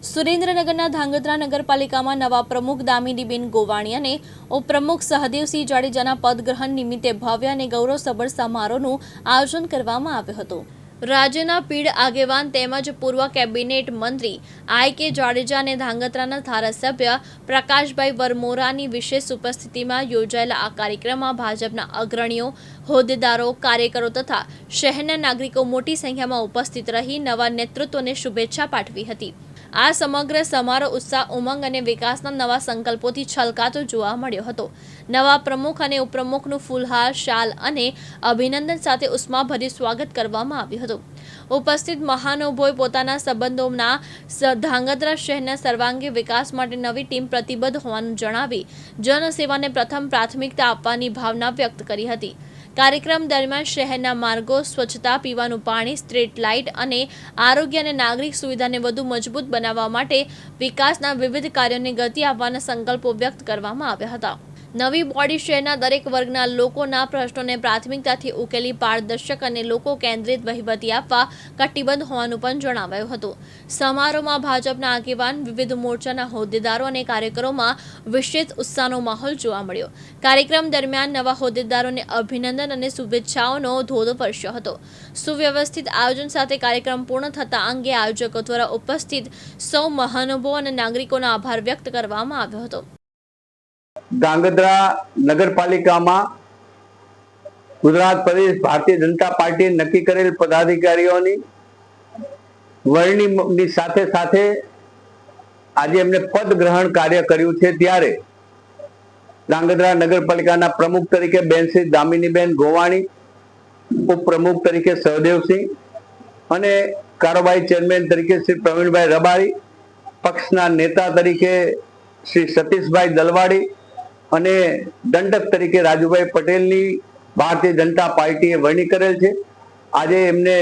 સુરેન્દ્રનગરના ધાંગધ્રા નગરપાલિકામાં નવા પ્રમુખ દામિનીબેન ગોવાણી અને ઉપપ્રમુખ સહદેવસિંહ જાડેજાના પદગ્રહણ નિમિત્તે ભવ્ય અને ગૌરવસભર સમારોહનું આયોજન કરવામાં આવ્યું હતું। રાજ્યના પીઢ આગેવાન તેમજ પૂર્વ કેબિનેટ મંત્રી આઈ.કે. જાડેજા અને ધાંગધ્રાના ધારાસભ્ય પ્રકાશભાઈ વરમોરાની વિશેષ ઉપસ્થિતિમાં યોજાયેલા આ કાર્યક્રમમાં ભાજપના અગ્રણીઓ, હોદ્દેદારો, કાર્યકરો તથા શહેરના નાગરિકો મોટી સંખ્યામાં ઉપસ્થિત રહી નવા નેતૃત્વને શુભેચ્છા પાઠવી હતી। આ સમગ્ર સમારોહ ઉત્સાહ, ઉમંગ અને વિકાસના નવા સંકલ્પોથી છલકાતો જોવા મળ્યો હતો। નવા પ્રમુખ અને ઉપપ્રમુખનું ફૂલહાર, શાલ અને અભિનંદન સાથે ઉષ્માભર્યું સ્વાગત કરવામાં આવ્યું હતું। ઉપસ્થિત મહાનુભાવોએ પોતાના સંબંધોના ધાંગધ્રા શહેરના સર્વાંગી વિકાસ માટે નવી ટીમ પ્રતિબદ્ધ હોવાનું જણાવી જનસેવાને પ્રથમ પ્રાથમિકતા આપવાની ભાવના વ્યક્ત કરી હતી। કાર્યક્રમ દરમિયાન શહેરના માર્ગો, સ્વચ્છતા, પીવાનું પાણી, સ્ટ્રીટ લાઇટ અને આરોગ્ય અને નાગરિક સુવિધાને વધુ મજબૂત બનાવવા માટે વિકાસના વિવિધ કાર્યોને ગતિ આપવાના સંકલ્પો વ્યક્ત કરવામાં આવ્યા હતા। નવી બોડી શહેરના દરેક વર્ગના લોકોના પ્રશ્નોને પ્રાથમિકતાથી ઉકેલી પારદર્શક અને લોકો કેન્દ્રિત વહીવટી આપવા કટિબદ્ધ હોવાનું પણ જણાવાયું હતું। સમારોહમાં ભાજપના આગેવાન, વિવિધ મોરચાના હોદ્દેદારો અને કાર્યકરોમાં વિશેષ ઉત્સાહનો માહોલ જોવા મળ્યો। કાર્યક્રમ દરમિયાન નવા હોદ્દેદારોને અભિનંદન અને શુભેચ્છાઓનો ધોધ વર્ષ્યો હતો। સુવ્યવસ્થિત આયોજન સાથે કાર્યક્રમ પૂર્ણ થતા અંગે આયોજકો દ્વારા ઉપસ્થિત સૌ મહાનુભાવો અને નાગરિકોનો આભાર વ્યક્ત કરવામાં આવ્યો હતો। ધાંગધ્રા નગરપાલિકામાં ગુજરાત પ્રદેશ ભારતીય જનતા પાર્ટી નક્કી કરેલ પદાધિકારીઓની વરણીની સાથે સાથે આજે એમને પદ ગ્રહણ કાર્ય કર્યું છે। ત્યારે ધાંગધ્રા નગરપાલિકાના પ્રમુખ તરીકે બેન શ્રી દામિનીબેન ગોવાણી, ઉપપ્રમુખ તરીકે સહદેવસિંહ અને કારોબારી ચેરમેન તરીકે શ્રી પ્રવીણભાઈ રબારી, પક્ષના નેતા તરીકે શ્રી સતીશભાઈ દલવાડી અને દંડક તરીકે રાજુભાઈ પટેલની ભારતીય જનતા પાર્ટીએ વરણી કરેલ છે। આજે એમને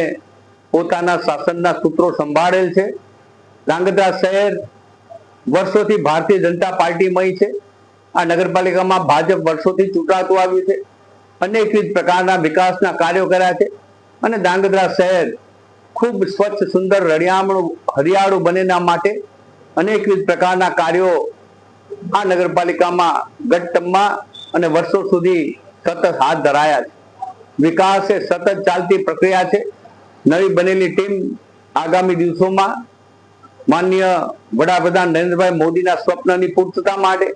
પોતાના શાસનના સૂત્રો સંભાળેલ છે। ધાંગધ્રા શહેર વર્ષોથી ભારતીય જનતા પાર્ટીમય છે। આ નગરપાલિકામાં ભાજપ વર્ષોથી ચૂંટાતું આવ્યું છે। અનેકવિધ પ્રકારના વિકાસના કાર્યો કર્યા છે અને ધાંગધ્રા શહેર ખૂબ સ્વચ્છ, સુંદર, રળિયામણું, હરિયાળું બનેના માટે અનેકવિધ પ્રકારના કાર્યો આ નગરપાલિકામાં ગત ટર્મમાં અને વર્ષો સુધી સતત હાથ ધરાયા છે। વિકાસ એ સતત ચાલતી પ્રક્રિયા છે। નવી બનેલી ટીમ આગામી દિવસોમાં માનનીય વડાપ્રધાન નરેન્દ્રભાઈ મોદીના સ્વપ્નની પૂર્તતા માટે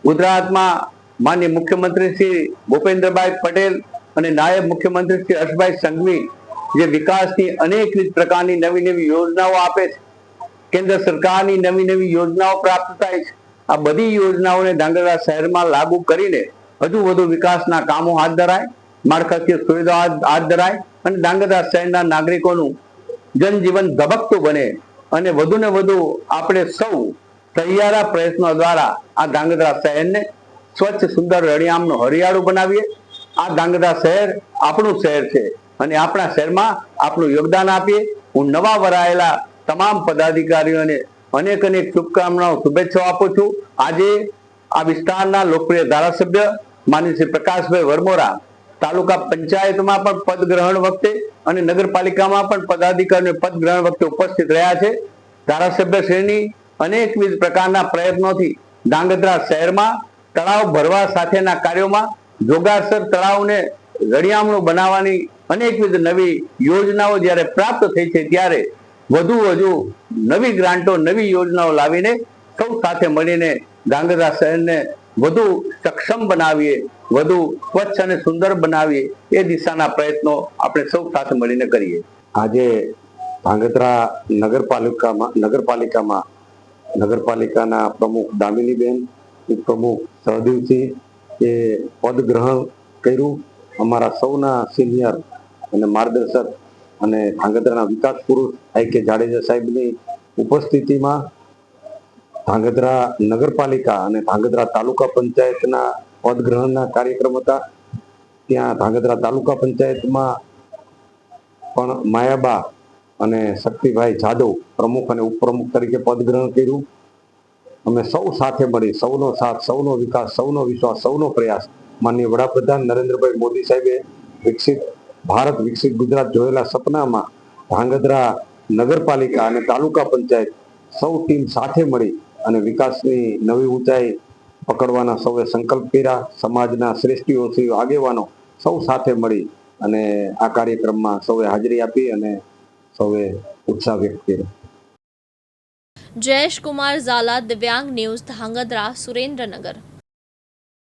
ગુજરાતમાં માનનીય મુખ્યમંત્રી શ્રી ભૂપેન્દ્રભાઈ પટેલ અને નાયબ મુખ્યમંત્રી શ્રી હર્ષભાઈ સંઘવી જે વિકાસની અનેકવિધ પ્રકારની નવી નવી યોજનાઓ આપે છે, કેન્દ્ર સરકારની નવી નવી યોજનાઓ પ્રાપ્ત થાય છે। આ બધી યોજનાઓને ધાંગધ્રા શહેરમાં લાગુ કરીને હજુ વધુ વિકાસના કામો હાથ ધરાય, માળખાકીય સુવિધાઓ હાથ ધરાય અને ધાંગધ્રા શહેરના નાગરિકોનું જનજીવન ધબકતું બને અને વધુ ને વધુ આપણે સૌ સહિયારા પ્રયત્નો દ્વારા આ ધાંગધ્રા શહેરને સ્વચ્છ, સુંદર, રળિયામણું, હરિયાળું બનાવીએ। આ ધાંગધ્રા શહેર આપણું શહેર છે અને આપણા શહેરમાં આપણું યોગદાન આપીએ। હું નવા વરાયેલા તમામ પદાધિકારીઓને અનેક અનેક શુભકામનાઓ, શુભેચ્છાઓ આપું છું। આજે આ વિસ્તારના લોકપ્રિય ધારાસભ્ય માનનીય શ્રી પ્રકાશભાઈ વરમોરા તાલુકા પંચાયતમાં પણ પદ ગ્રહણ વખતે અને નગરપાલિકામાં પણ પદાધિકારીઓ પદ ગ્રહણ વખતે ઉપસ્થિત રહ્યા છે। ધારાસભ્ય શ્રીની અનેકવિધ પ્રકારના પ્રયત્નોથી ધાંગધ્રા શહેરમાં તળાવ ભરવા સાથેના કાર્યોમાં જોગાસર તળાવને રળિયામણું બનાવવાની અનેકવિધ નવી યોજનાઓ જ્યારે પ્રાપ્ત થઈ છે ત્યારે વધુ નવી ગ્રાન્ટો, નવી યોજનાઓ લાવીને સૌ સાથે મળીને ધાંગધ્રા શહેરને વધુ સક્ષમ બનાવીએ, વધુ સ્વચ્છ અને સુંદર બનાવીએ એ દિશાના પ્રયત્નો આપણે સૌ સાથે મળીને કરીએ। આજે ધાંગધ્રા નગરપાલિકાના પ્રમુખ દામિનીબેન, ઉપપ્રમુખ સહદેવસિંહ એ પદ ગ્રહણ કર્યું। અમારા સૌના સિનિયર અને માર્ગદર્શક અને ધાંગધ્રાના વિકાસ પુરુષ આઈ.કે. જાડેજા સાહેબની ઉપસ્થિતિમાં ધાંગધ્રા નગરપાલિકા અને ધાંગધ્રા તાલુકા પંચાયતના પદ ગ્રહણના કાર્યક્રમ હતા। ત્યાં ધાંગધ્રા તાલુકા પંચાયતમાં પણ માયાબા અને શક્તિભાઈ જાદવ પ્રમુખ અને ઉપપ્રમુખ તરીકે પદ ગ્રહણ કર્યું। અમે સૌ સાથે મળી, સૌનો સાથ, સૌનો વિકાસ, સૌનો વિશ્વાસ, સૌનો પ્રયાસ માનનીય વડાપ્રધાન નરેન્દ્રભાઈ મોદી સાહેબે વિકસિત ભારત, વિકસિત ગુજરાત જોયેલા સપનામાં ધાંગધ્રા નગરપાલિકા અને તાલુકા પંચાયત સૌ ટીમ સાથે મળી અને વિકાસની નવી ઊંચાઈ પકડવાના સૌએ સંકલ્પ કર્યા. સમાજના શ્રેષ્ઠીઓ આગેવાનો સૌ સાથે મળી અને આ કાર્યક્રમમાં સૌએ હાજરી આપી અને સૌએ ઉત્સાહ વ્યક્ત કર્યો. જયેશ કુમાર ઝાલા, દિવ્યાંગ ન્યૂઝ, ધાંગધ્રા, સુરેન્દ્રનગર.